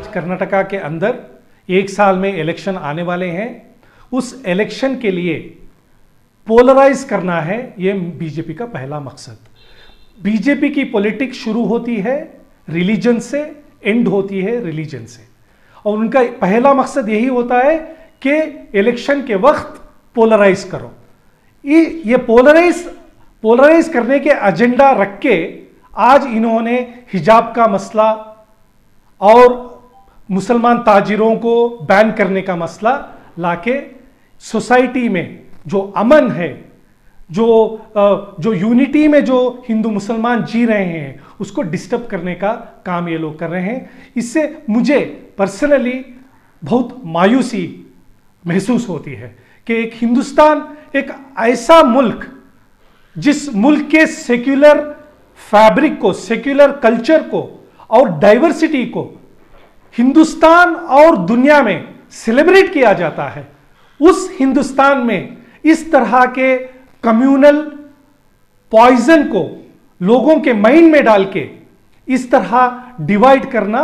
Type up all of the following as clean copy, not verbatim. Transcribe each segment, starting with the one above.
कर्नाटका के अंदर 1 साल में इलेक्शन आने वाले हैं। उस इलेक्शन के लिए पोलराइज करना है, ये बीजेपी का पहला मकसद। बीजेपी की पॉलिटिक्स शुरू होती है रिलीजन से, एंड होती है रिलीजन से, और उनका पहला मकसद यही होता है कि इलेक्शन के वक्त पोलराइज करो। ये पोलराइज करने के एजेंडा रख के आज इन्होंने हिजाब का मसला और मुसलमान ताजिरों को बैन करने का मसला लाके सोसाइटी में जो अमन है, जो यूनिटी में जो हिंदू मुसलमान जी रहे हैं, उसको डिस्टर्ब करने का काम ये लोग कर रहे हैं। इससे मुझे पर्सनली बहुत मायूसी महसूस होती है कि एक हिंदुस्तान एक ऐसा मुल्क, जिस मुल्क के सेक्युलर फैब्रिक को, सेक्युलर कल्चर को और डाइवर्सिटी को हिंदुस्तान और दुनिया में सेलिब्रेट किया जाता है, उस हिंदुस्तान में इस तरह के कम्युनल पॉइजन को लोगों के माइंड में डाल के इस तरह डिवाइड करना,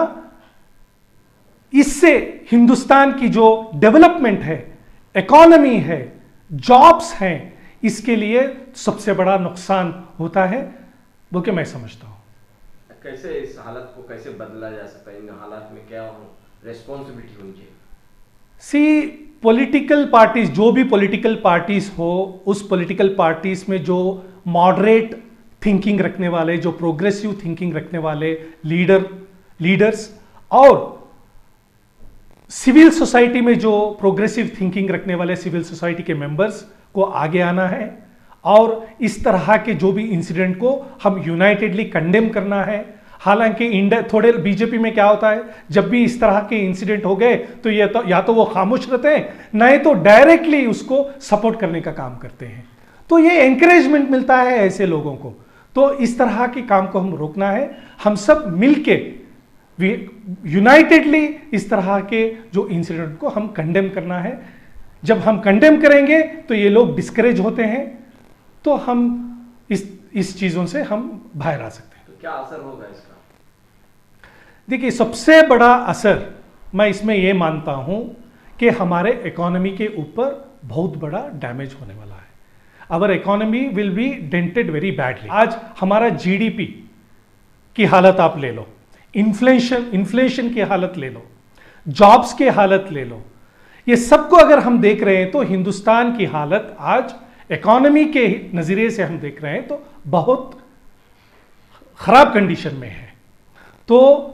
इससे हिंदुस्तान की जो डेवलपमेंट है, इकोनॉमी है, जॉब्स हैं, इसके लिए सबसे बड़ा नुकसान होता है, वो कि मैं समझता हूं। कैसे इस हालत को कैसे बदला जा सकता है? इन हालात में क्या रेस्पॉन्सिबिलिटी होनी चाहिए? पॉलिटिकल पार्टीज, जो भी पॉलिटिकल पार्टीज हो, उस पॉलिटिकल पार्टीज में जो मॉडरेट थिंकिंग रखने वाले, जो प्रोग्रेसिव थिंकिंग रखने वाले लीडर्स और सिविल सोसाइटी में जो प्रोग्रेसिव थिंकिंग रखने वाले सिविल सोसाइटी के मेंबर्स को आगे आना है और इस तरह के जो भी इंसिडेंट को हम यूनाइटेडली कंडेम करना है। हालांकि इंडिया थोड़े बीजेपी में क्या होता है, जब भी इस तरह के इंसिडेंट हो गए तो या तो वो खामोश रहते हैं, नहीं तो डायरेक्टली उसको सपोर्ट करने का काम करते हैं। तो ये एनकरेजमेंट मिलता है ऐसे लोगों को। तो इस तरह के काम को हम रोकना है, हम सब मिलके यूनाइटेडली इस तरह के जो इंसिडेंट को हम कंडेम करना है। जब हम कंडेम करेंगे तो ये लोग डिस्करेज होते हैं, तो हम इस चीजों से हम बाहर आ सकते हैं। तो क्या असर होगा इसका? देखिए, सबसे बड़ा असर मैं इसमें यह मानता हूं कि हमारे इकोनॉमी के ऊपर बहुत बड़ा डैमेज होने वाला है। Our economy will be dented very badly. आज हमारा जीडीपी की हालत आप ले लो, इन्फ्लेशन की हालत ले लो, जॉब्स की हालत ले लो, ये सबको अगर हम देख रहे हैं तो हिंदुस्तान की हालत आज इकोनॉमी के नजरिए से हम देख रहे हैं तो बहुत खराब कंडीशन में है। तो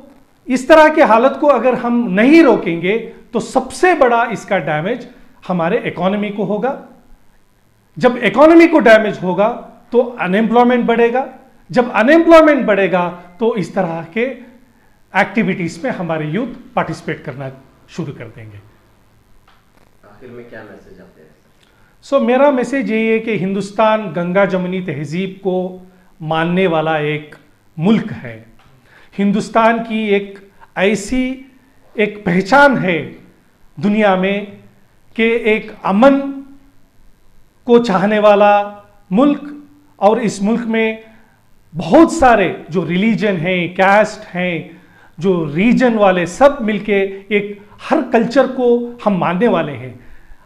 इस तरह की हालत को अगर हम नहीं रोकेंगे तो सबसे बड़ा इसका डैमेज हमारे इकोनॉमी को होगा। जब इकोनॉमी को डैमेज होगा तो अनएम्प्लॉयमेंट बढ़ेगा, जब अनएम्प्लॉयमेंट बढ़ेगा तो इस तरह के एक्टिविटीज में हमारे यूथ पार्टिसिपेट करना शुरू कर देंगे। आखिर में क्या मैसेज आते हैं? मेरा मैसेज यही है कि हिंदुस्तान गंगा जमुनी तहजीब को मानने वाला एक मुल्क है। हिंदुस्तान की एक ऐसी एक पहचान है दुनिया में कि एक अमन को चाहने वाला मुल्क, और इस मुल्क में बहुत सारे जो रिलीजन हैं, कास्ट हैं, जो रीजन वाले सब मिलके एक हर कल्चर को हम मानने वाले हैं।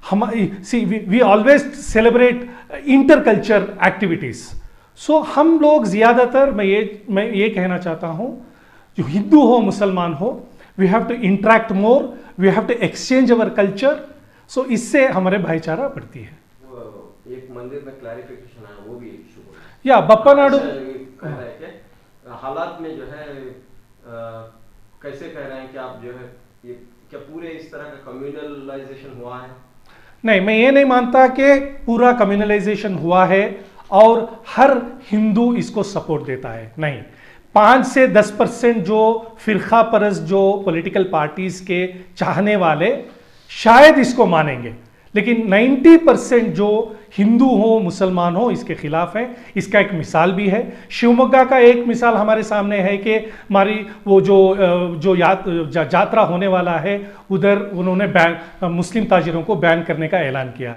हम we always celebrate inter culture activities. So हम लोग ज्यादातर, मैं ये कहना चाहता हूं, जो हिंदू हो मुसलमान हो, we have to interact more, we have to exchange our culture. So इससे हमारे भाईचारा बढ़ती है। एक मंदिर में क्लैरिफिकेशन है, वो भी इशू हो या बप्पा नाडू कह रहे हैं कि हालात में जो है कैसे कह रहे हैं कि आप जो है ये क्या पूरे इस तरह का कम्युनलाइजेशन हुआ है? नहीं, मैं ये नहीं मानता कि पूरा कम्युनलाइजेशन हुआ है और हर हिंदू इसको सपोर्ट देता है। नहीं, 5 से 10% जो फिरका परस्त जो पॉलिटिकल पार्टीज के चाहने वाले शायद इसको मानेंगे, लेकिन 90% जो हिंदू हो मुसलमान हो इसके खिलाफ है। इसका एक मिसाल भी है, शिवमोगा का एक मिसाल हमारे सामने है कि हमारी वो जो यात्रा होने वाला है, उधर उन्होंने मुस्लिम ताजिरों को बैन करने का ऐलान किया।